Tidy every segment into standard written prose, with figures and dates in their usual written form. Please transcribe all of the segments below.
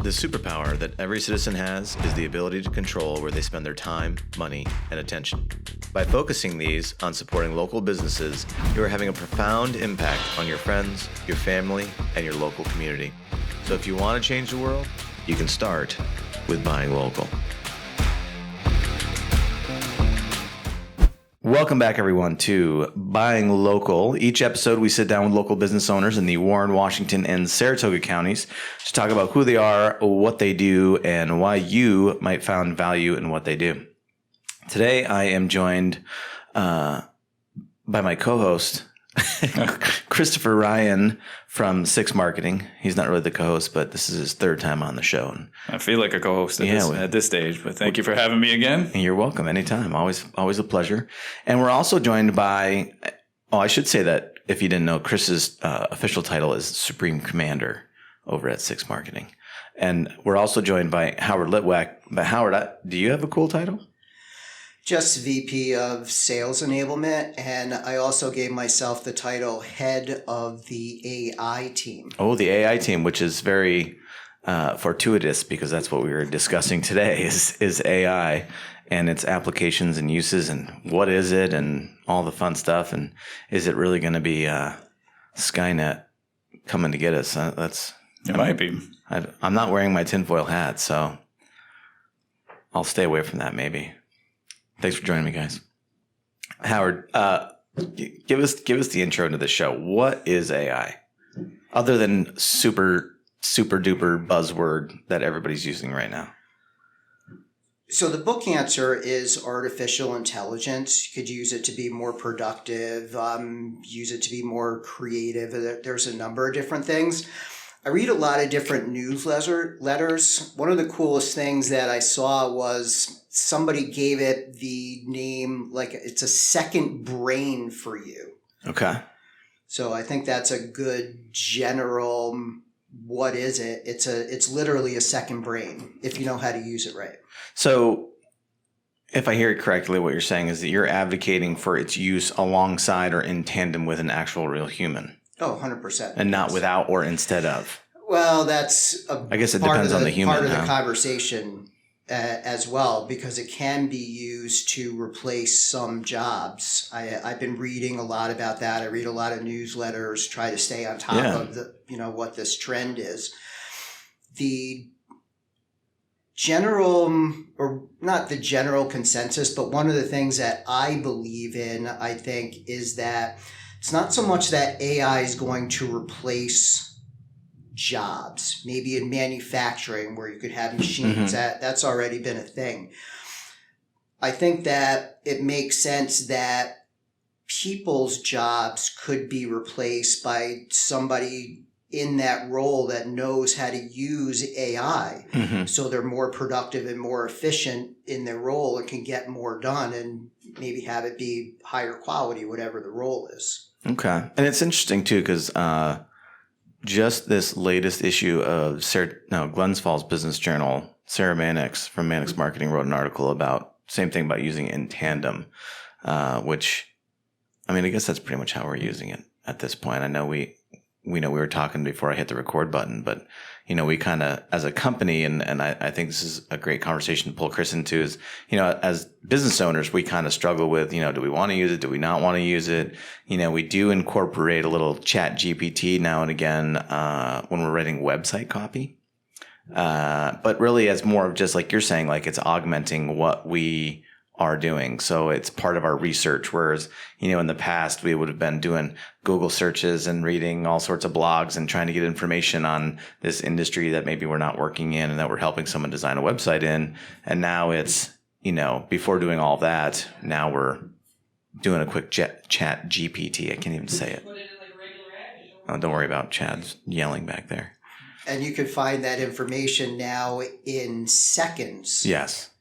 The superpower that every citizen has is the ability to control where they spend their time, money, and attention. By focusing these on supporting local businesses, you are having a profound impact on your friends, your family, and your local community. So if you want to change the world, you can start with buying local. Welcome back, everyone, to Buying Local. Each episode, we sit down with local business owners in the Warren, Washington, and Saratoga counties to talk about who they are, what they do, and why you might find value in what they do. Today, I am joined by my co-host, Christopher Ryan from SIX Marketing. He's not really the co-host, but this is his third time on the show. And I feel like a co-host at this stage, but thank you for having me again. You're welcome. Anytime. Always a pleasure. And we're also joined by, I should say that if you didn't know, Chris's official title is Supreme Commander over at SIX Marketing. And we're also joined by Howard Litwak. But Howard, do you have a cool title? Just VP of Sales Enablement, and I also gave myself the title Head of the AI Team. Oh, the AI team, which is very fortuitous because that's what we were discussing today is AI and its applications and uses and what is it and all the fun stuff. And is it really going to be Skynet coming to get us? It might be. I'm not wearing my tinfoil hat, so I'll stay away from that maybe. Thanks for joining me, guys. Howard, give us the intro to the show. What is AI? Other than super duper buzzword that everybody's using right now. So the book answer is artificial intelligence. You could use it to be more productive, use it to be more creative. There's a number of different things. I read a lot of different newsletters. One of the coolest things that I saw was somebody gave it the name, like it's a second brain for you. Okay. So I think that's a good general, what is it? It's literally a second brain if you know how to use it right. So if I hear it correctly, what you're saying is that you're advocating for its use alongside or in tandem with an actual real human. Oh, 100%. And not without or instead of. Well, that's I guess it depends on the human. Part of the conversation as well, because it can be used to replace some jobs. I've been reading a lot about that. I read a lot of newsletters, try to stay on top of what this trend is. The general, or not the general consensus, but one of the things that I believe in, I think, is that it's not so much that AI is going to replace jobs, maybe in manufacturing where you could have machines. That's already been a thing. I think that it makes sense that people's jobs could be replaced by somebody in that role that knows how to use AI. So they're more productive and more efficient in their role and can get more done and maybe have it be higher quality, whatever the role is. Okay. And it's interesting too, because just this latest issue of Glens Falls Business Journal, Sarah Mannix from Mannix Marketing wrote an article about same thing about using it in tandem, which, I mean, I guess that's pretty much how we're using it at this point. I know we were talking before I hit the record button, but we kind of, as a company, and I think this is a great conversation to pull Chris into is, as business owners, we kind of struggle with, do we want to use it? Do we not want to use it? We do incorporate a little ChatGPT now and again, when we're writing website copy. But really as more of just like you're saying, like it's augmenting what we are doing. So it's part of our research. Whereas, in the past, we would have been doing Google searches and reading all sorts of blogs and trying to get information on this industry that maybe we're not working in and that we're helping someone design a website in. And now it's, before doing all that, now we're doing a quick chat GPT. I can't even say it. Oh, don't worry about Chad's yelling back there. And you can find that information now in seconds. Yes.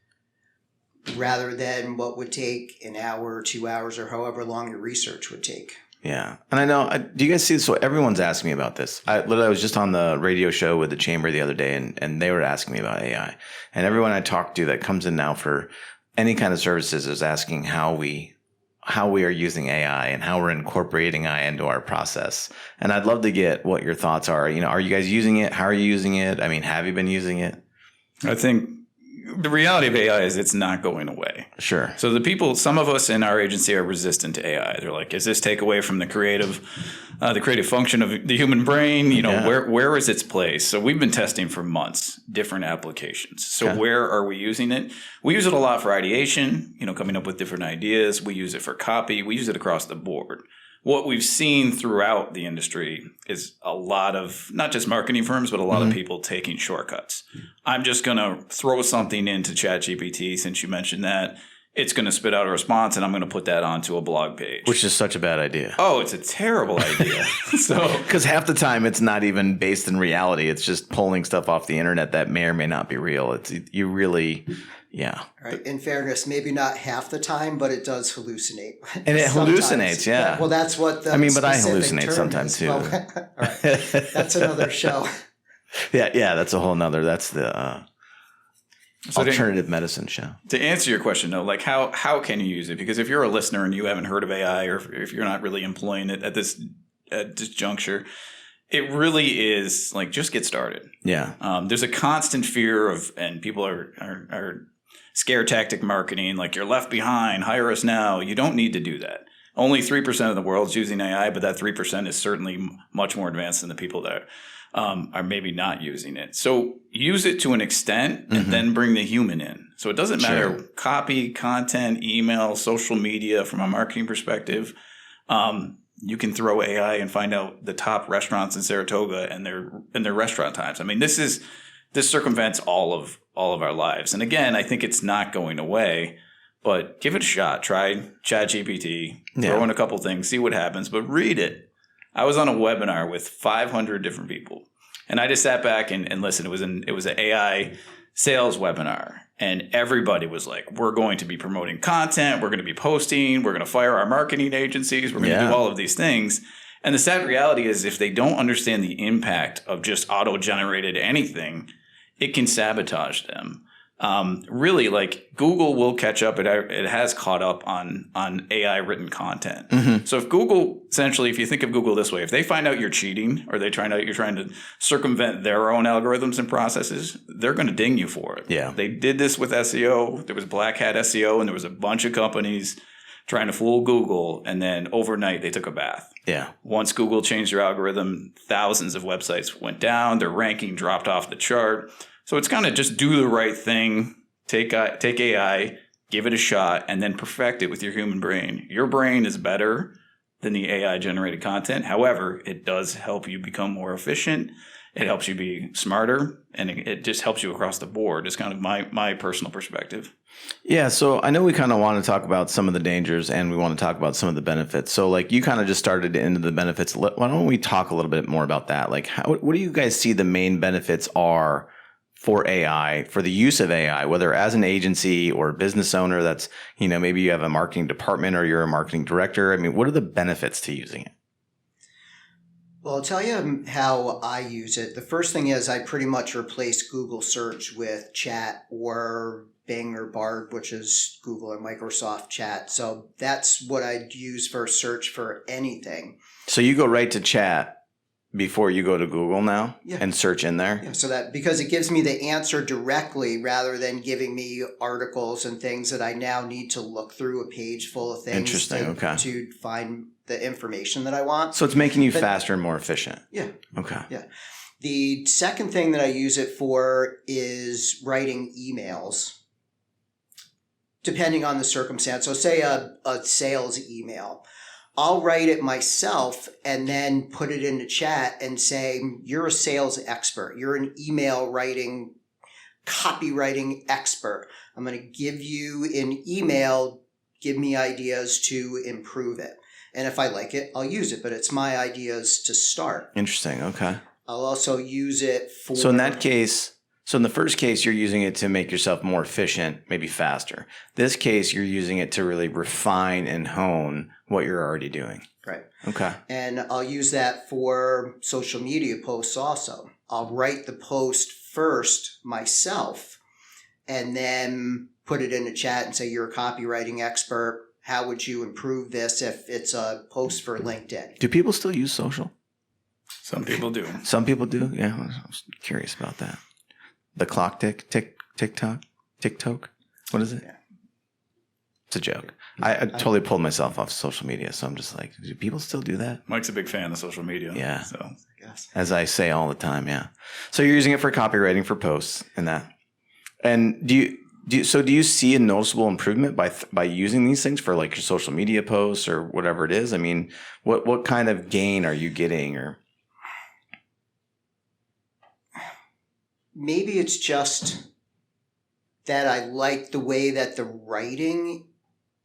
Rather than what would take an hour or 2 hours or however long your research would take. Yeah. And I know, do you guys see this? So everyone's asking me about this. I was just on the radio show with the Chamber the other day and they were asking me about AI. And everyone I talk to that comes in now for any kind of services is asking how we how we are using AI and how we're incorporating AI into our process. And I'd love to get what your thoughts are. Are you guys using it? How are you using it? I mean, have you been using it? I think the reality of AI is it's not going away. Sure. So some of us in our agency are resistant to AI. They're like, is this take away from the creative function of the human brain? Where is its place? So we've been testing for months, different applications. So where are we using it? We use it a lot for ideation, coming up with different ideas. We use it for copy. We use it across the board. What we've seen throughout the industry is a lot of, not just marketing firms, but a lot of people taking shortcuts. I'm just going to throw something into ChatGPT, since you mentioned that. It's going to spit out a response, and I'm going to put that onto a blog page. Which is such a bad idea. Oh, it's a terrible idea. Because half the time it's not even based in reality. It's just pulling stuff off the internet that may or may not be real. Yeah. Right. In fairness, maybe not half the time, but it does hallucinate. And it hallucinates, yeah. Well, that's what the but I hallucinate sometimes too. Well, all right. That's another show. Yeah, that's a whole nother. That's the alternative medicine show. To answer your question, though, like how can you use it? Because if you're a listener and you haven't heard of AI, or if you're not really employing it at this juncture, it really is like, just get started. Yeah. There's a constant fear and people are scare tactic marketing, like, you're left behind, hire us now. You don't need to do that. Only 3% of the world's using AI, but that 3% is certainly much more advanced than the people that are maybe not using it. So use it to an extent and then bring the human in. So it doesn't matter copy, content, email, social media from a marketing perspective. You can throw AI and find out the top restaurants in Saratoga and their restaurant times. I mean, this circumvents all of our lives. And again, I think it's not going away, but give it a shot. Try ChatGPT, throw in a couple things, see what happens, but read it. I was on a webinar with 500 different people, and I just sat back and listened. It was an AI sales webinar, and everybody was like, we're going to be promoting content, we're going to be posting, we're going to fire our marketing agencies, we're going to do all of these things. And the sad reality is, if they don't understand the impact of just auto-generated anything, it can sabotage them. Really, like, Google will catch up. It has caught up on AI written content. So if Google, essentially, if you think of Google this way, if they find out you're cheating, or you're trying to circumvent their own algorithms and processes, they're going to ding you for it. Yeah. They did this with SEO. There was black hat SEO, and there was a bunch of companies trying to fool Google, and then overnight they took a bath. Yeah. Once Google changed their algorithm, thousands of websites went down, their ranking dropped off the chart. So it's kind of just do the right thing, take AI, give it a shot, and then perfect it with your human brain. Your brain is better than the AI generated content. However, it does help you become more efficient. It helps you be smarter, and it just helps you across the board. It's kind of my personal perspective. Yeah, so I know we kind of want to talk about some of the dangers, and we want to talk about some of the benefits. So, like, you kind of just started into the benefits. Why don't we talk a little bit more about that? Like, what do you guys see the main benefits are for AI, for the use of AI, whether as an agency or a business owner that's, maybe you have a marketing department or you're a marketing director? I mean, what are the benefits to using it? Well, I'll tell you how I use it. The first thing is I pretty much replace Google search with chat or Bing or Bard, which is Google or Microsoft chat. So that's what I'd use for search for anything. So you go right to chat before you go to Google now and search in there? Yeah, so that, because it gives me the answer directly rather than giving me articles and things that I now need to look through a page full of things. Interesting. To find the information that I want. So it's making you faster and more efficient. Yeah. Okay. Yeah. The second thing that I use it for is writing emails, depending on the circumstance. So say a sales email. I'll write it myself and then put it into chat and say, you're a sales expert. You're an email writing, copywriting expert. I'm going to give you an email. Give me ideas to improve it. And if I like it, I'll use it. But it's my ideas to start. Interesting. Okay. I'll also use it for... So in that case... So in the first case, you're using it to make yourself more efficient, maybe faster. This case, you're using it to really refine and hone what you're already doing. Right. Okay. And I'll use that for social media posts also. I'll write the post first myself and then put it in the chat and say, you're a copywriting expert. how would you improve this if it's a post for LinkedIn? Do people still use social? Some people do. Some people do. Yeah, I was curious about that. The clock TikTok. What is it? Yeah. It's a joke. I totally pulled myself off social media, so I'm just like, do people still do that? Mike's a big fan of social media. Yeah. So I guess. As I say all the time, yeah. So you're using it for copywriting for posts and that. And do you see a noticeable improvement by using these things for like your social media posts or whatever it is? I mean, what kind of gain are you getting? Or maybe it's just that I like the way that the writing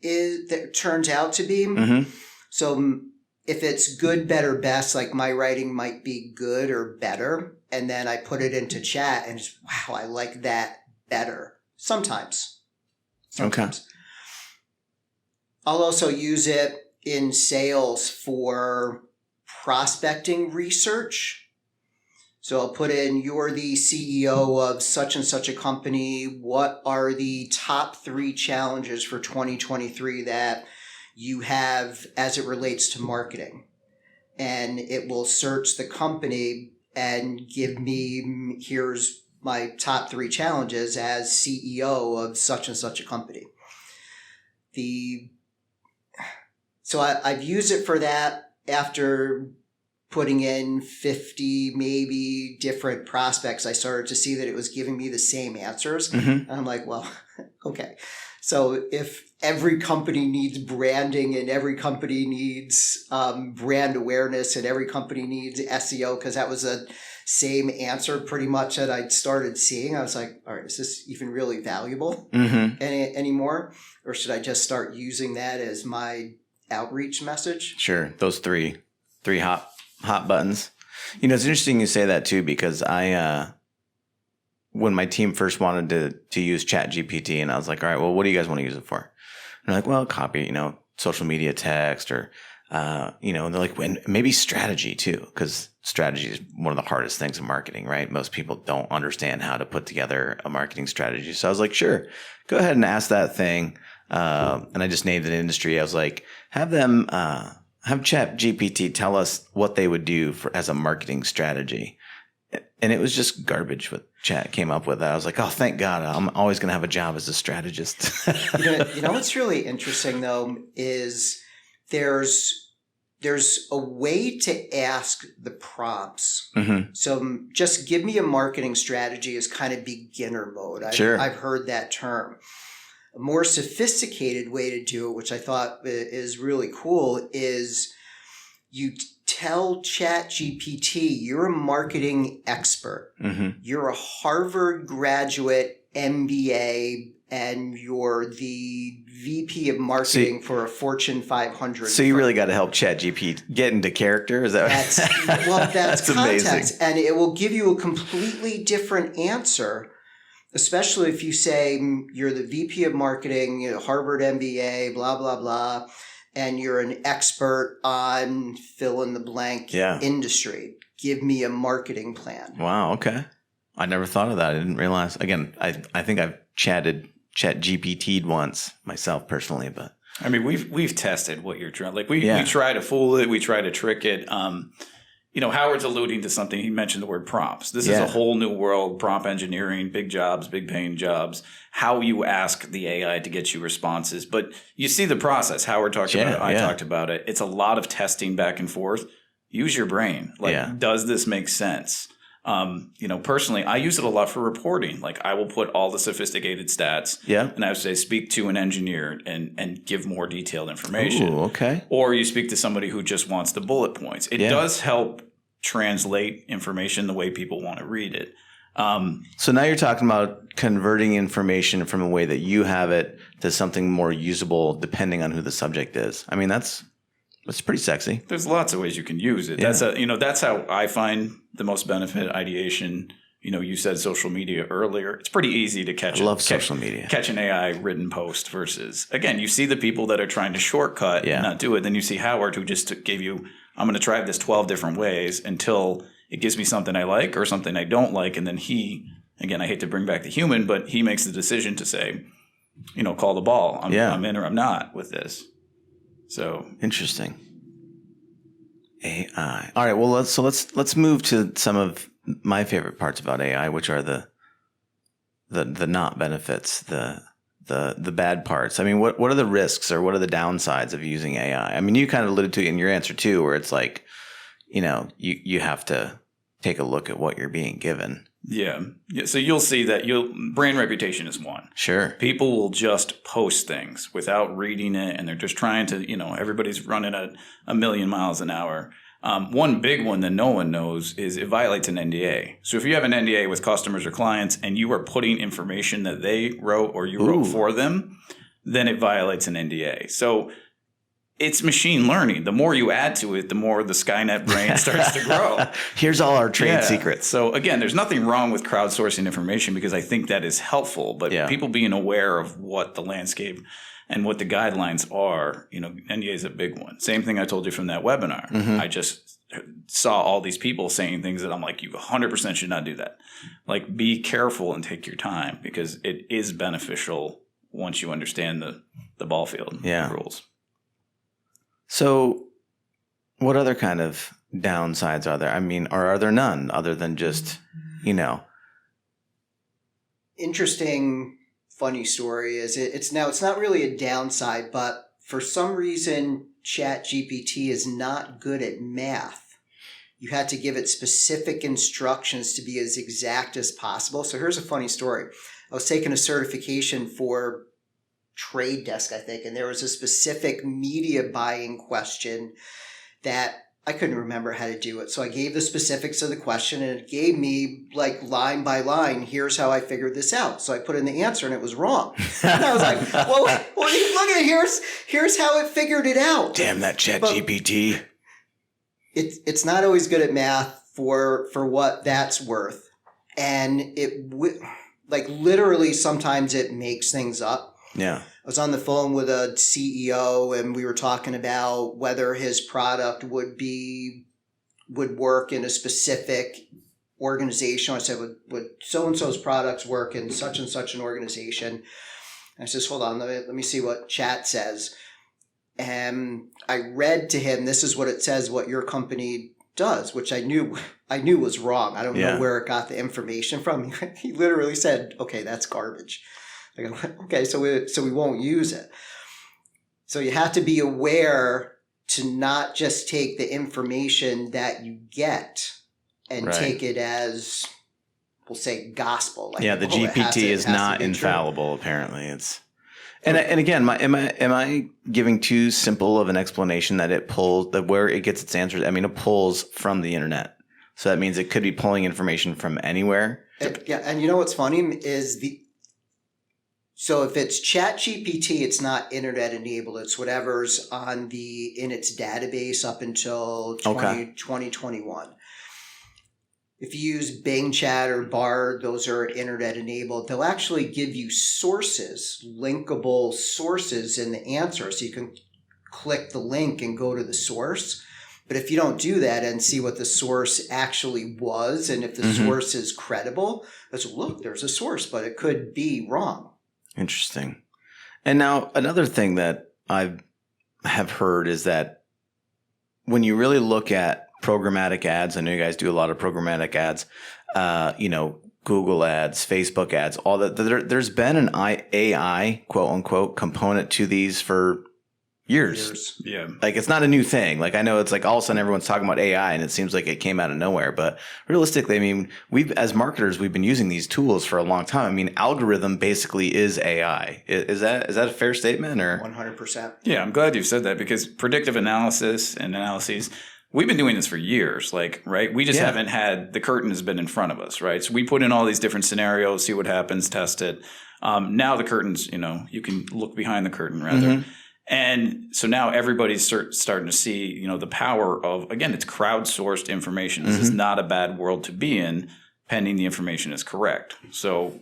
that turns out to be. Mm-hmm. So if it's good, better, best, like my writing might be good or better, and then I put it into chat and just, wow, I like that better. Sometimes. Okay. I'll also use it in sales for prospecting research. So I'll put in, you're the CEO of such and such a company. What are the top 3 challenges for 2023 that you have as it relates to marketing? And it will search the company and give me, here's my top 3 challenges as CEO of such and such a company. So I've used it for that after putting in 50 maybe different prospects. I started to see that it was giving me the same answers. Mm-hmm. And I'm like, well, okay. So if every company needs branding and every company needs brand awareness and every company needs SEO, because that was a same answer pretty much that I started seeing, I was like, all right, is this even really valuable anymore? Or should I just start using that as my outreach message? Sure. Those three hot buttons. You know, it's interesting you say that too, because when my team first wanted to use ChatGPT, and I was like, all right, well, what do you guys want to use it for? And they're like, well, copy, social media text or, and they're like, and maybe strategy too, because strategy is one of the hardest things in marketing, right? Most people don't understand how to put together a marketing strategy. So I was like, sure, go ahead and ask that thing. And I just named an industry. I was like, have ChatGPT tell us what they would do as a marketing strategy. And it was just garbage what Chat came up with. I was like, oh, thank God. I'm always going to have a job as a strategist. You know what's really interesting, though, is there's a way to ask the prompts. Mm-hmm. So just give me a marketing strategy is kind of beginner mode. I've heard that term. A more sophisticated way to do it, which I thought is really cool, is you tell ChatGPT you're a marketing expert. Mm-hmm. You're a Harvard graduate, MBA, and you're the VP of marketing for a Fortune 500. So you really got to help ChatGPT get into character? Is that that's that's context. amazing. And it will give you a completely different answer, especially if you say you're the VP of marketing, Harvard MBA, blah, blah, blah, and you're an expert on fill in the blank industry. Give me a marketing plan. Wow. Okay. I never thought of that. I didn't realize. Again, I think I've ChatGPT'd once myself personally, but I mean, we've tested what you're trying. Like we try to fool it. We try to trick it. Howard's alluding to something. He mentioned the word prompts. This is a whole new world, prompt engineering, big jobs, big paying jobs, how you ask the AI to get you responses. But you see the process. Howard talked about it. I talked about it. It's a lot of testing back and forth. Use your brain. Does this make sense? Personally, I use it a lot for reporting. Like I will put all the sophisticated stats and I would say speak to an engineer and give more detailed information. Ooh, okay. Or you speak to somebody who just wants the bullet points. It does help translate information the way people want to read it. So now you're talking about converting information from a way that you have it to something more usable depending on who the subject is. I mean, that's pretty sexy. There's lots of ways you can use it. Yeah. That's how I find the most benefit. Ideation. You said social media earlier. It's pretty easy to catch. I love social media. Catch an AI written post versus, again, you see the people that are trying to shortcut and not do it. Then you see Howard who just gave you, I'm going to try this 12 different ways until it gives me something I like or something I don't like. And then he, again, I hate to bring back the human, but he makes the decision to say, call the ball. Yeah. I'm in or I'm not with this. So interesting. AI. All right. Well, let's move to some of my favorite parts about AI, which are the not benefits, the bad parts. I mean, what are the risks or what are the downsides of using AI? I mean, you kind of alluded to it in your answer too, where it's like, you have to take a look at what you're being given. Yeah. So you'll see that brand reputation is one. Sure. People will just post things without reading it, and they're just trying to, everybody's running at a million miles an hour. One big one that no one knows is it violates an NDA. So if you have an NDA with customers or clients and you are putting information that they wrote or you wrote for them, then it violates an NDA. So it's machine learning. The more you add to it, the more the Skynet brain starts to grow. Here's all our trade secrets. So again, there's nothing wrong with crowdsourcing information because I think that is helpful. But people being aware of what the landscape and what the guidelines are, NDA is a big one. Same thing I told you from that webinar. Mm-hmm. I just saw all these people saying things that I'm like, you 100% should not do that. Like, be careful and take your time because it is beneficial once you understand the ball field rules. So what other kind of downsides are there? I mean, or are there none other than just, Interesting, funny story is it's not really a downside, but for some reason, ChatGPT is not good at math. You had to give it specific instructions to be as exact as possible. So here's a funny story. I was taking a certification for Trade Desk, I think, and there was a specific media buying question that I couldn't remember how to do it. So I gave the specifics of the question and it gave me like line by line, here's how I figured this out. So I put in the answer and it was wrong. And I was like, well, look at it. Here's how it figured it out. Damn that ChatGPT. It's not always good at math for what that's worth. And literally sometimes it makes things up. Yeah. I was on the phone with a CEO and we were talking about whether his product would work in a specific organization. I said, would so-and-so's products work in such and such an organization? And I says, hold on, let me see what chat says. And I read to him, this is what it says, what your company does, which I knew was wrong. I don't know where it got the information from. He literally said, okay, that's garbage. I go, okay, so we won't use it. So you have to be aware to not just take the information that you get and take it as, we'll say, gospel. Like, the GPT is not infallible. True. Apparently, it's and again, am I giving too simple of an explanation that it pulls where it gets its answers? I mean, it pulls from the internet, so that means it could be pulling information from anywhere. And you know what's funny is So if it's ChatGPT, it's not internet enabled. It's whatever's in its database up until 2021. If you use Bing Chat or Bard, those are internet enabled. They'll actually give you sources, linkable sources in the answer. So you can click the link and go to the source. But if you don't do that and see what the source actually was, and if the source is credible, look, there's a source, but it could be wrong. Interesting. And now another thing that I have heard is that when you really look at programmatic ads, I know you guys do a lot of programmatic ads, Google ads, Facebook ads, all that. There's been an AI, quote unquote, component to these for years. Yeah. Like, it's not a new thing. Like, I know it's like all of a sudden everyone's talking about AI and it seems like it came out of nowhere. But realistically, I mean, as marketers, we've been using these tools for a long time. I mean, algorithm basically is AI. Is that a fair statement, or? 100%. Yeah, I'm glad you said that because predictive analysis and analyses, we've been doing this for years, right? We just haven't had, the curtain has been in front of us, right? So we put in all these different scenarios, see what happens, test it. Now the curtain's, you can look behind the curtain rather. Mm-hmm. And so now everybody's starting to see, the power of, again, it's crowdsourced information. This is not a bad world to be in, pending the information is correct. So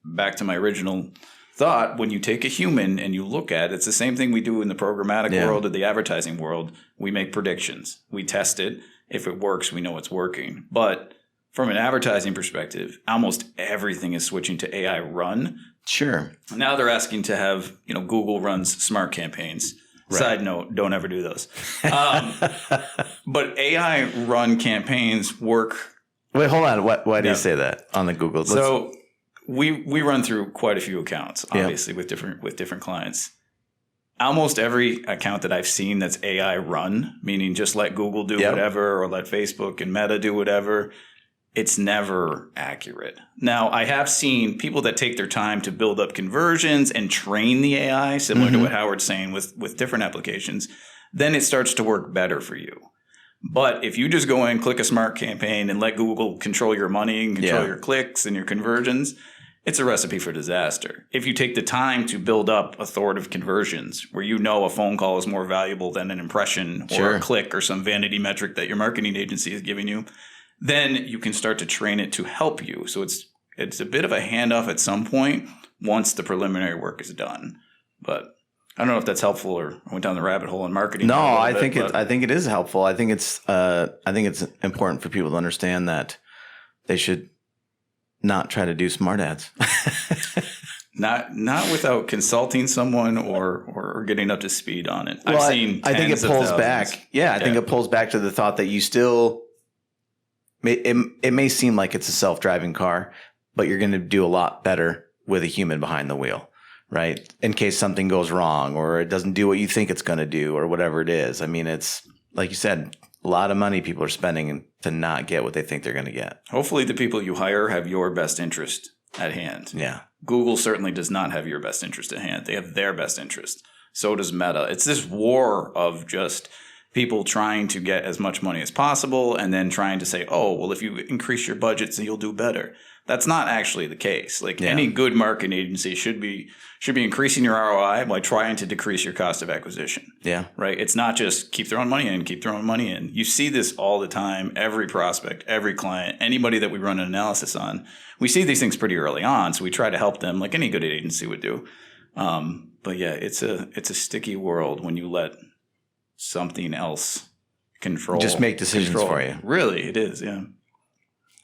back to my original thought, when you take a human and you look at it, it's the same thing we do in the programmatic world or the advertising world. We make predictions. We test it. If it works, we know it's working. But from an advertising perspective, almost everything is switching to AI run. Sure. Now they're asking to have, Google runs smart campaigns. Right. Side note, don't ever do those. But AI run campaigns work. Wait, hold on. Why do you say that on the Google? So we run through quite a few accounts, obviously, with different clients. Almost every account that I've seen that's AI run, meaning just let Google do whatever or let Facebook and Meta do whatever, it's never accurate. Now, I have seen people that take their time to build up conversions and train the AI, similar to what Howard's saying with different applications. Then it starts to work better for you. But if you just go in, click a smart campaign, and let Google control your money and control your clicks and your conversions, it's a recipe for disaster. If you take the time to build up authoritative conversions where a phone call is more valuable than an impression or a click or some vanity metric that your marketing agency is giving you, then you can start to train it to help you. So it's a bit of a handoff at some point once the preliminary work is done. But I don't know if that's helpful or I went down the rabbit hole in marketing. No, I think it is helpful. I think it's important for people to understand that they should not try to do smart ads. Not without consulting someone or getting up to speed on it. Well, I've seen I think it pulls back. Yeah, I think it pulls back to the thought that you still it may seem like it's a self-driving car, but you're going to do a lot better with a human behind the wheel, right? In case something goes wrong or it doesn't do what you think it's going to do or whatever it is. I mean, it's like you said, a lot of money people are spending to not get what they think they're going to get. Hopefully the people you hire have your best interest at hand. Yeah. Google certainly does not have your best interest at hand. They have their best interest. So does Meta. It's this war of just people trying to get as much money as possible and then trying to say, oh, well, if you increase your budget, so you'll do better. That's not actually the case. Any good marketing agency should be increasing your ROI by trying to decrease your cost of acquisition. Yeah. Right? It's not just keep throwing money in. You see this all the time. Every prospect, every client, anybody that we run an analysis on, we see these things pretty early on. So we try to help them like any good agency would do. But yeah, it's a sticky world when you let something else just make decisions for you. Really, it is. Yeah.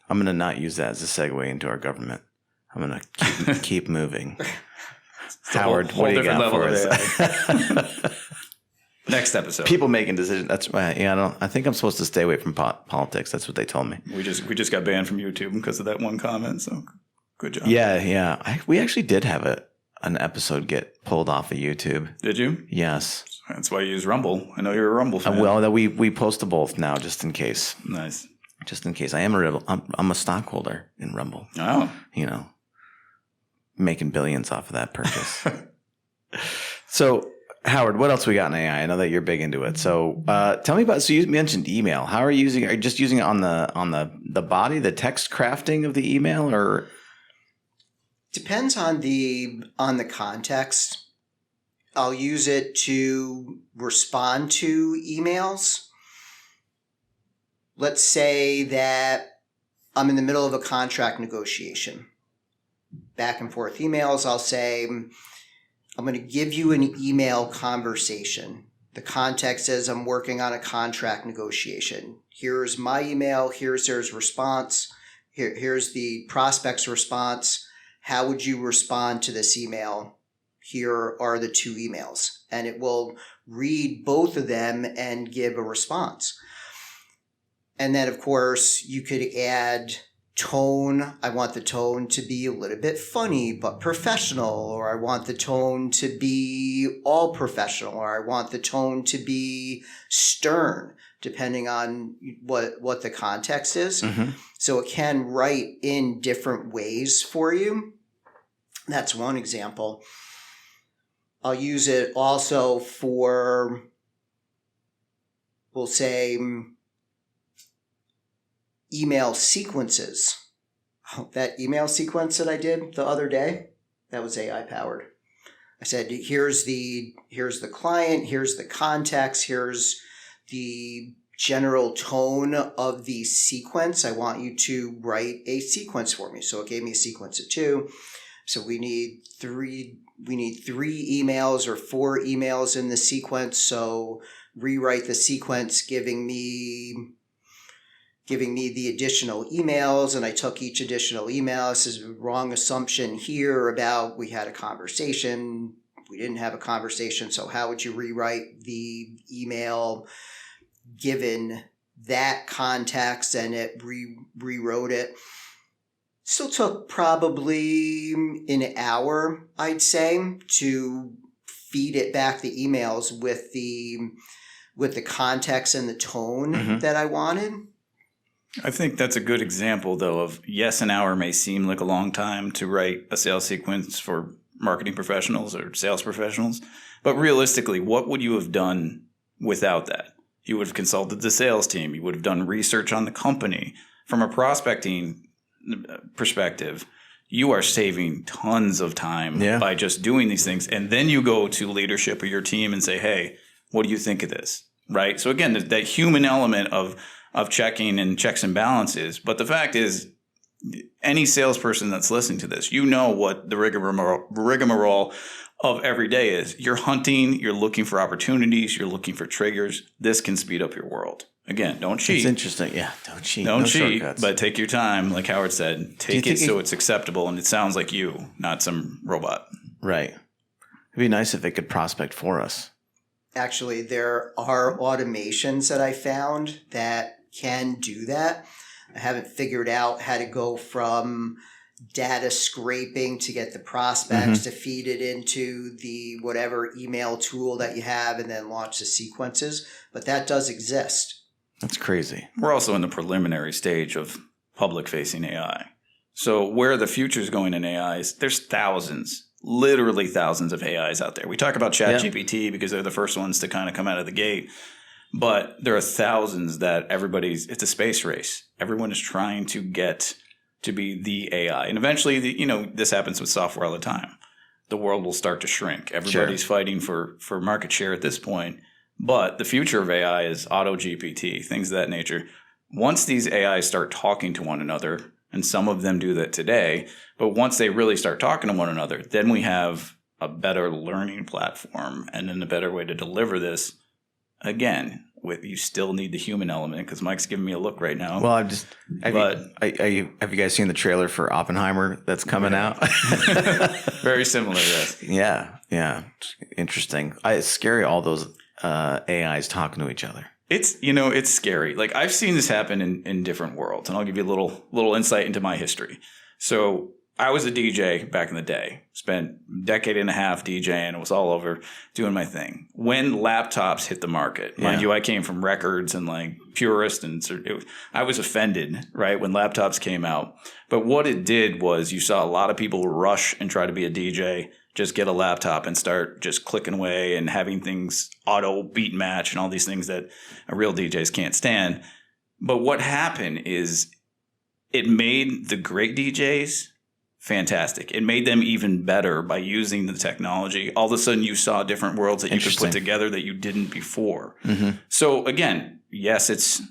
I'm going to not use that as a segue into our government. I'm going to keep moving. Howard, what do you got for us? Next episode. People making decisions. That's why. Yeah, I think I'm supposed to stay away from politics. That's what they told me. We just got banned from YouTube because of that one comment. So good job. Yeah. We actually did have an episode get pulled off of YouTube. Did you? Yes. That's why you use Rumble. I know you're a Rumble fan. Well, we post to both now, just in case. Nice. Just in case. I'm a stockholder in Rumble. Oh. Making billions off of that purchase. So, Howard, what else we got in AI? I know that you're big into it. So, tell me about. So, you mentioned email. How are you using it? Are you just using it on the body, the text crafting of the email, or depends on the context. I'll use it to respond to emails. Let's say that I'm in the middle of a contract negotiation. Back and forth emails, I'll say, I'm going to give you an email conversation. The context is I'm working on a contract negotiation. Here's my email. Here's their response. Here's the prospect's response. How would you respond to this email? Here are the two emails. And it will read both of them and give a response. And then, of course, you could add tone. I want the tone to be a little bit funny but professional, or I want the tone to be all professional, or I want the tone to be stern, depending on what the context is. Mm-hmm. So it can write in different ways for you. That's one example. I'll use it also for, we'll say, email sequences. That email sequence that I did the other day, that was AI powered. I said, here's the client, here's the context, here's the general tone of the sequence. I want you to write a sequence for me. So it gave me a sequence of 2. So we need 3 emails or 4 emails in the sequence. So rewrite the sequence, giving me giving me the additional emails, and I took each additional email. This is a wrong assumption here about we had a conversation. We didn't have a conversation, so how would you rewrite the email given that context? And it rewrote it. Still took probably an hour, I'd say, to feed it back the emails with the context and the tone that I wanted. I think that's a good example, though, of yes, an hour may seem like a long time to write a sales sequence for marketing professionals or sales professionals, but realistically, what would you have done without that? You would have consulted the sales team. You would have done research on the company. From a prospecting perspective, you are saving tons of time by just doing these things. And then you go to leadership of your team and say, hey, what do you think of this? Right? So again, there's that human element of checking and checks and balances. But the fact is, any salesperson that's listening to this, you know what the rigmarole of every day is. You're hunting, you're looking for opportunities, you're looking for triggers. This can speed up your world. Again, don't cheat. It's interesting. Yeah, don't cheat. Don't no cheat, shortcuts. but take your time. Like Howard said, take it so it's acceptable and it sounds like you, not some robot. Right. It'd be nice if it could prospect for us. Actually, there are automations that I found that can do that. I haven't figured out how to go from data scraping to get the prospects to feed it into the whatever email tool that you have and then launch the sequences, but that does exist. That's crazy. We're also in the preliminary stage of public-facing AI. So where the future is going in AI is there's thousands, literally thousands of AIs out there. We talk about ChatGPT because they're the first ones to kind of come out of the gate. But there are thousands that it's a space race. Everyone is trying to get to be the AI. And eventually, this happens with software all the time. The world will start to shrink. Everybody's fighting for market share at this point. But the future of AI is auto GPT, things of that nature. Once these AIs start talking to one another, and some of them do that today, but once they really start talking to one another, then we have a better learning platform and then a better way to deliver this. Again, you still need the human element because Mike's giving me a look right now. Well, have you guys seen the trailer for Oppenheimer that's coming out? Very similar, yes. Yeah. Interesting. It's scary, all those AIs talking to each other. It's scary. Like I've seen this happen in different worlds, and I'll give you a little insight into my history. So I was a DJ back in the day, spent a decade and a half DJing, was all over doing my thing. When laptops hit the market, mind you, I came from records and like purist, and I was offended, right, when laptops came out. But what it did was you saw a lot of people rush and try to be a DJ, just get a laptop and start just clicking away and having things auto beat match and all these things that real DJs can't stand. But what happened is it made the great DJs fantastic. It made them even better by using the technology. All of a sudden, you saw different worlds that you could put together that you didn't before. So again, yes, it's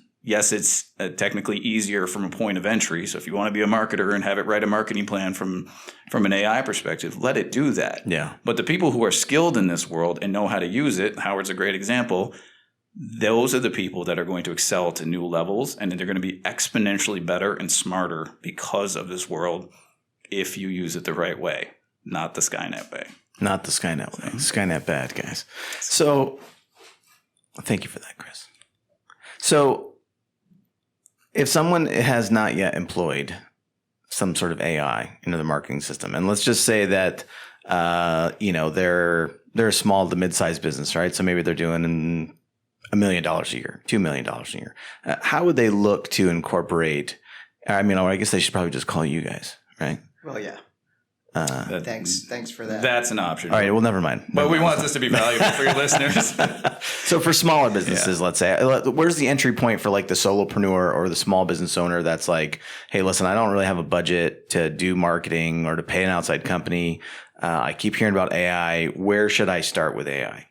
technically easier from a point of entry. So if you want to be a marketer and have it write a marketing plan from an AI perspective, let it do that. Yeah. But the people who are skilled in this world and know how to use it, Howard's a great example. Those are the people that are going to excel to new levels, and they're going to be exponentially better and smarter because of this world. If you use it the right way, not the Skynet way. Not the Skynet way. Skynet bad, guys. So thank you for that, Chris. So if someone has not yet employed some sort of AI into the marketing system, and let's just say that they're a small to mid-sized business, right? So maybe they're doing $1 million a year, $2 million a year. How would they look to incorporate? I guess they should probably just call you guys, right? Well, yeah. Thanks for that. That's an option. All right. Well, never mind. But we want this to be valuable for your listeners. So for smaller businesses, let's say, where's the entry point for like the solopreneur or the small business owner that's like, hey, listen, I don't really have a budget to do marketing or to pay an outside company. I keep hearing about AI. Where should I start with AI? I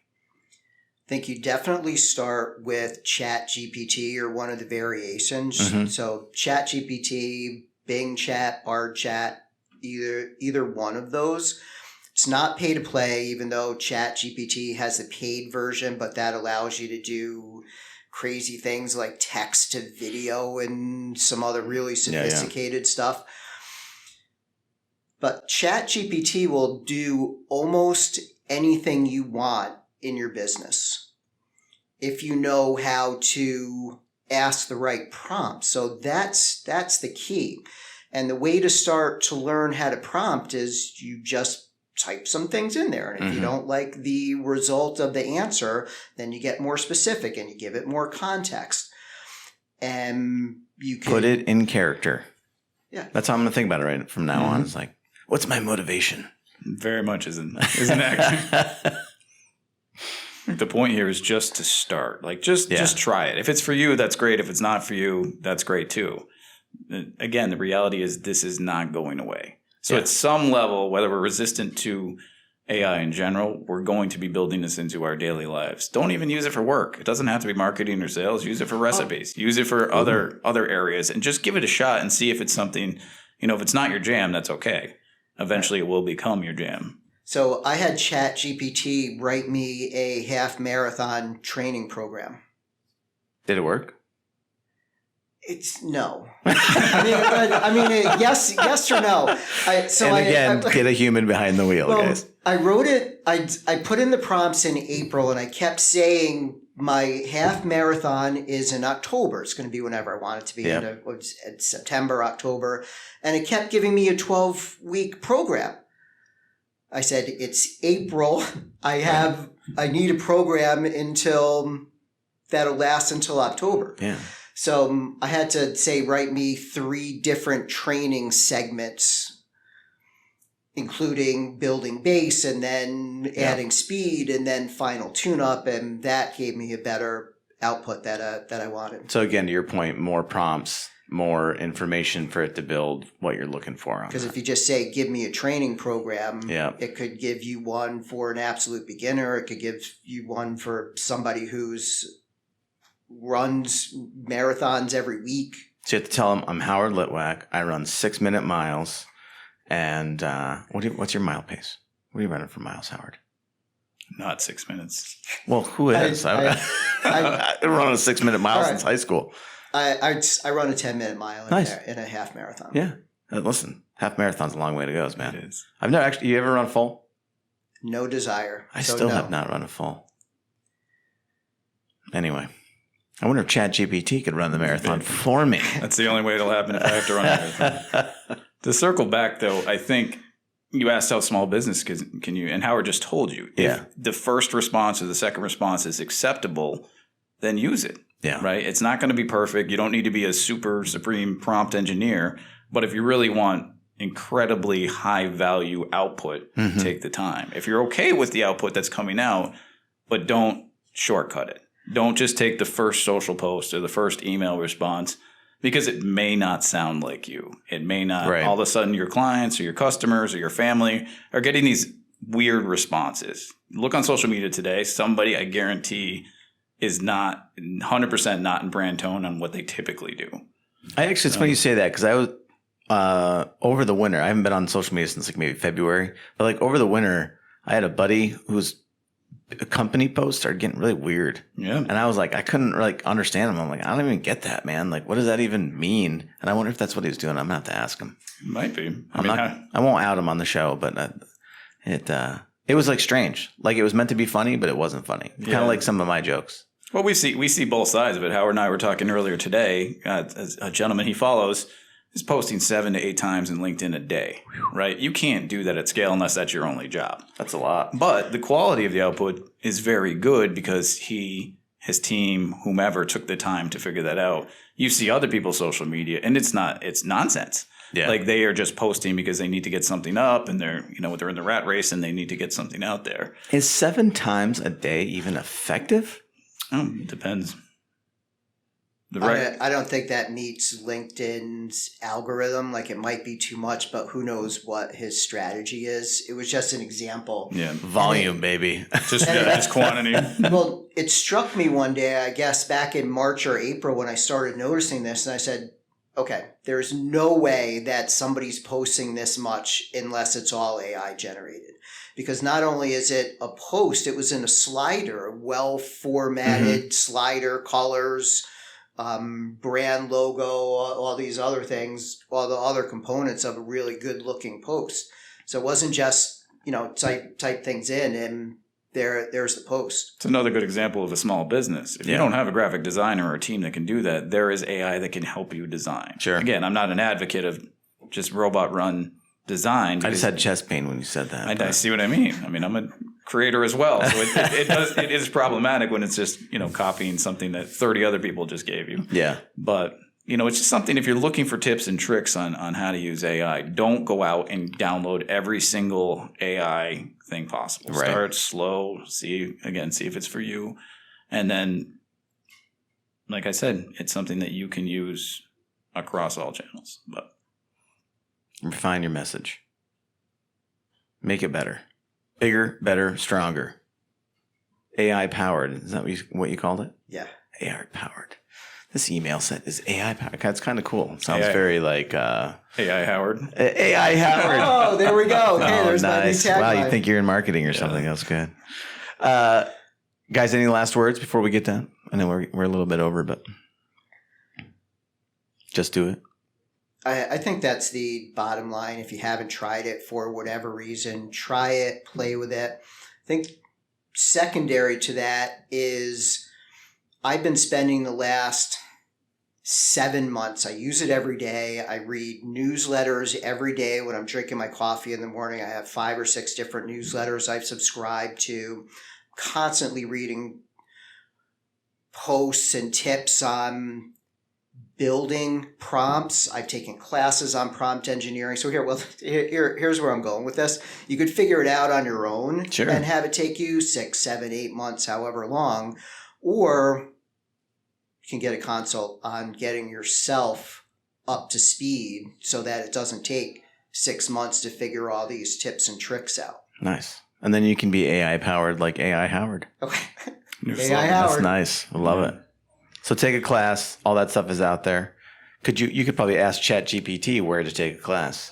think you definitely start with ChatGPT or one of the variations. So ChatGPT, Bing Chat, Bard Chat, either one of those. It's not pay to play, even though ChatGPT has a paid version, but that allows you to do crazy things like text to video and some other really sophisticated stuff. But ChatGPT will do almost anything you want in your business if you know how to ask the right prompt. So that's the key. And the way to start to learn how to prompt is you just type some things in there. And if you don't like the result of the answer, then you get more specific and you give it more context. And you can put it in character. Yeah. That's how I'm going to think about it right from now on. It's like, what's my motivation? Very much isn't actually. The point here is just to start. Like just try it. If it's for you, that's great. If it's not for you, that's great too. Again, the reality is this is not going away. So at some level, whether we're resistant to AI in general, we're going to be building this into our daily lives. Don't even use it for work. It doesn't have to be marketing or sales. Use it for recipes. Use it for other areas, and just give it a shot and see if it's something, if it's not your jam, that's okay. Eventually it will become your jam. So I had ChatGPT write me a half marathon training program. Did it work? It's no. Yes or no. Get a human behind the wheel, guys. I wrote it. I put in the prompts in April, and I kept saying my half marathon is in October. It's going to be whenever I want it to be. It's September, October, and it kept giving me a 12-week program. I said it's April. I need a program that'll last until October. Yeah. So I had to say, write me 3 different training segments, including building base and then adding speed and then final tune-up. And that gave me a better output that I wanted. So again, to your point, more prompts, more information for it to build what you're looking for. Because if you just say, give me a training program, it could give you one for an absolute beginner. It could give you one for somebody who's runs marathons every week. So you have to tell them, I'm Howard Litwak. I run 6-minute miles. And what's your mile pace? What are you running for miles, Howard? Not 6 minutes. Well, who is? I've run a 6-minute mile since high school. I run a 10-minute mile in a half marathon. Yeah. Listen, half marathon's a long way to go, man. It is. I've never actually. You ever run a full? No desire. I still have not run a full. Anyway. I wonder if ChatGPT could run the marathon for me. That's the only way it'll happen if I have to run a marathon. To circle back, though, I think you asked how small business can you, and Howard just told you. If the first response or the second response is acceptable, then use it. Yeah. Right? It's not going to be perfect. You don't need to be a super supreme prompt engineer. But if you really want incredibly high value output, take the time. If you're okay with the output that's coming out, but don't shortcut it. Don't just take the first social post or the first email response, because it may not sound like you. It may not. Right. All of a sudden your clients or your customers or your family are getting these weird responses. Look on social media today. Somebody, I guarantee, is not 100% not in brand tone on what they typically do. It's funny you say that, because I was over the winter. I haven't been on social media since maybe February, but over the winter, I had a buddy who's a company post started getting really weird. Yeah. And I was like, I couldn't understand him. I'm like, I don't even get that, man. What does that even mean? And I wonder if that's what he was doing. I'm going to have to ask him. It might be. I won't out him on the show, but it was strange. It was meant to be funny, but it wasn't funny. Kind of like some of my jokes. Well, we see both sides of it. Howard and I were talking earlier today. A gentleman he follows is posting 7 to 8 times in LinkedIn a day, right? You can't do that at scale unless that's your only job. That's a lot. But the quality of the output is very good because his team, whomever, took the time to figure that out. You see other people's social media, and it's nonsense. Yeah. They are just posting because they need to get something up, and they're in the rat race and they need to get something out there. Is 7 times a day even effective? It depends. I don't think that meets LinkedIn's algorithm. It might be too much, but who knows what his strategy is. It was just an example. Yeah. Volume, baby. Just quantity. Well, it struck me one day, I guess back in March or April, when I started noticing this, and I said, okay, there's no way that somebody's posting this much unless it's all AI generated. Because not only is it a post, it was in a slider, well formatted slider, colors, brand logo, all these other things, all the other components of a really good looking post. So it wasn't just, type things in and there's the post. It's another good example of a small business. If you don't have a graphic designer or a team that can do that, there is AI that can help you design. Sure. Again, I'm not an advocate of just robot run design. I just had chest pain when you said that. I see what I mean. I mean, I'm a creator as well. So it is problematic when it's just, copying something that 30 other people just gave you. Yeah. But, it's just something, if you're looking for tips and tricks on how to use AI, don't go out and download every single AI thing possible. Right. Start slow, see if it's for you. And then, like I said, it's something that you can use across all channels. But refine your message. Make it better. Bigger, better, stronger. AI powered. Is that what you called it? Yeah. AI powered. This email set is AI powered. That's kind of cool. It sounds AI. Very like AI Howard. AI Howard. Oh, there we go. Okay, there's nice. my new tagline. Wow, you think you're in marketing or something? That's good. Guys, any last words before we get done? I know we're a little bit over, but just do it. I think that's the bottom line. If you haven't tried it for whatever reason, try it, play with it. I think secondary to that is I've been spending the last 7 months. I use it every day. I read newsletters every day when I'm drinking my coffee in the morning. I have 5 or 6 different newsletters I've subscribed to. Constantly reading posts and tips on building prompts. I've taken classes on prompt engineering. So here's where I'm going with this. You could figure it out on your own and have it take you 6, 7, 8 months, however long, or you can get a consult on getting yourself up to speed so that it doesn't take 6 months to figure all these tips and tricks out. Nice. And then you can be AI powered like AI Howard. Okay. AI Howard. That's nice. I love it. So take a class. All that stuff is out there. You could probably ask ChatGPT where to take a class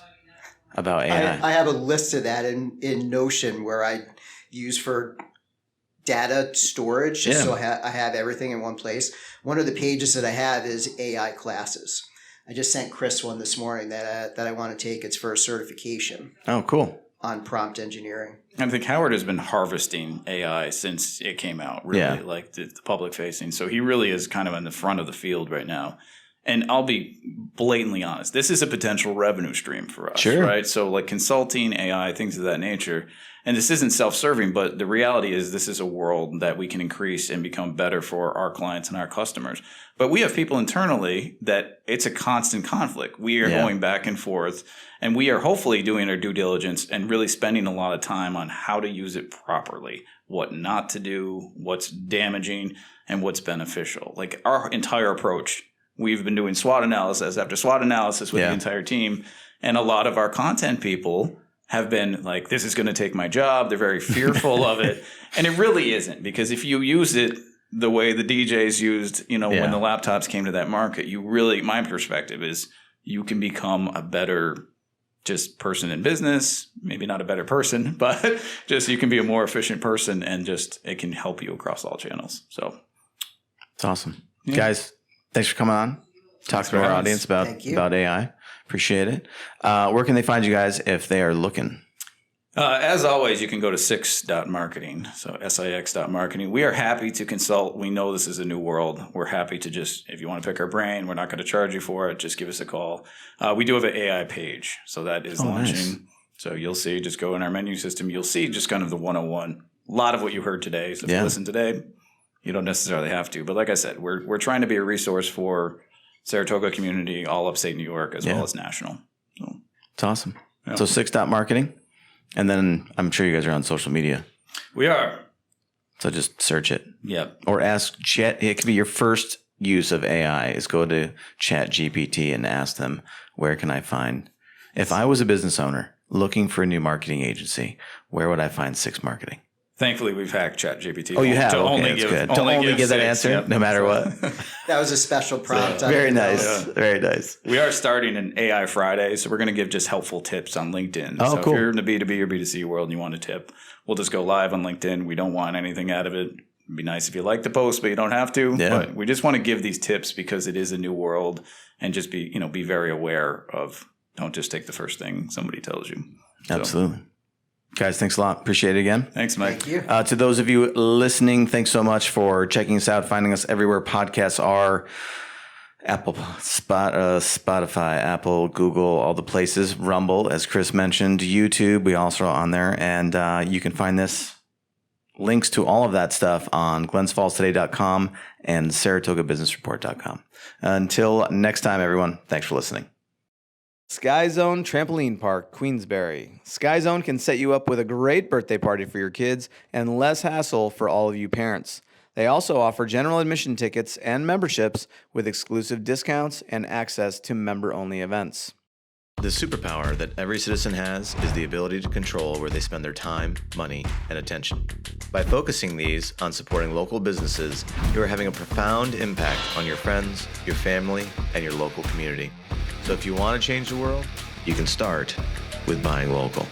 about AI. I have a list of that in Notion where I use for data storage, just so I have everything in one place. One of the pages that I have is AI classes. I just sent Chris one this morning that I want to take. It's for a certification. Oh, cool. On prompt engineering. I think Howard has been harvesting AI since it came out, really, like the public facing. So he really is kind of in the front of the field right now. And I'll be blatantly honest, this is a potential revenue stream for us, right? So like consulting, AI, things of that nature. And this isn't self-serving, but the reality is this is a world that we can increase and become better for our clients and our customers. But we have people internally that it's a constant conflict. We are going back and forth, and we are hopefully doing our due diligence and really spending a lot of time on how to use it properly, what not to do, what's damaging, and what's beneficial. Like our entire approach, we've been doing SWOT analysis after SWOT analysis with the entire team, and a lot of our content people have been like, this is going to take my job. They're very fearful of it. And it really isn't, because if you use it the way the DJs used, when the laptops came to that market, my perspective is you can become a better just person in business, maybe not a better person, but just you can be a more efficient person, and just it can help you across all channels. So it's awesome. Guys, thanks for coming on. Talk to our audience about AI. Appreciate it. Where can they find you guys if they are looking? As always, you can go to SIX.marketing, so SIX.marketing. We are happy to consult. We know this is a new world. We're happy to if you want to pick our brain, we're not going to charge you for it. Just give us a call. We do have an AI page, so that is launching. Nice. So you'll see, just go in our menu system. You'll see just kind of the 101. A lot of what you heard today. So if you listen today, you don't necessarily have to. But like I said, we're trying to be a resource for Saratoga community, all upstate New York, as well as national. So it's awesome. Yeah. So SIX.marketing. And then I'm sure you guys are on social media. We are. So just search it. Yep. Or ask Chat. It could be your first use of AI is go to ChatGPT and ask them, where can I find, if I was a business owner looking for a new marketing agency, where would I find SIX Marketing? Thankfully, we've hacked ChatGPT. Oh, you have? To Okay, only that's give, good. To only give that 6, answer, yep. no matter what. That was a special prompt. I Very didn't know. nice. Very nice. We are starting an AI Friday, so we're going to give just helpful tips on LinkedIn. Oh, so cool. if you're in the B2B or B2C world and you want a tip, we'll just go live on LinkedIn. We don't want anything out of it. It'd be nice if you like the post, but you don't have to. Yeah. But we just want to give these tips because it is a new world, and just be very aware of, don't just take the first thing somebody tells you. So, Absolutely. Guys, thanks a lot. Appreciate it again. thanks, Mike. Thank you. To those of you listening, thanks so much for checking us out, finding us everywhere podcasts are. Apple, Spotify, Apple, Google, all the places. Rumble, as Chris mentioned. YouTube, we also are on there. And you can find links to all of that stuff on glensfallstoday.com and saratogabusinessreport.com. Until next time, everyone, thanks for listening. Sky Zone Trampoline Park, Queensbury. Sky Zone can set you up with a great birthday party for your kids and less hassle for all of you parents. They also offer general admission tickets and memberships with exclusive discounts and access to member-only events. The superpower that every citizen has is the ability to control where they spend their time, money, and attention. By focusing these on supporting local businesses, you are having a profound impact on your friends, your family, and your local community. So if you want to change the world, you can start with buying local.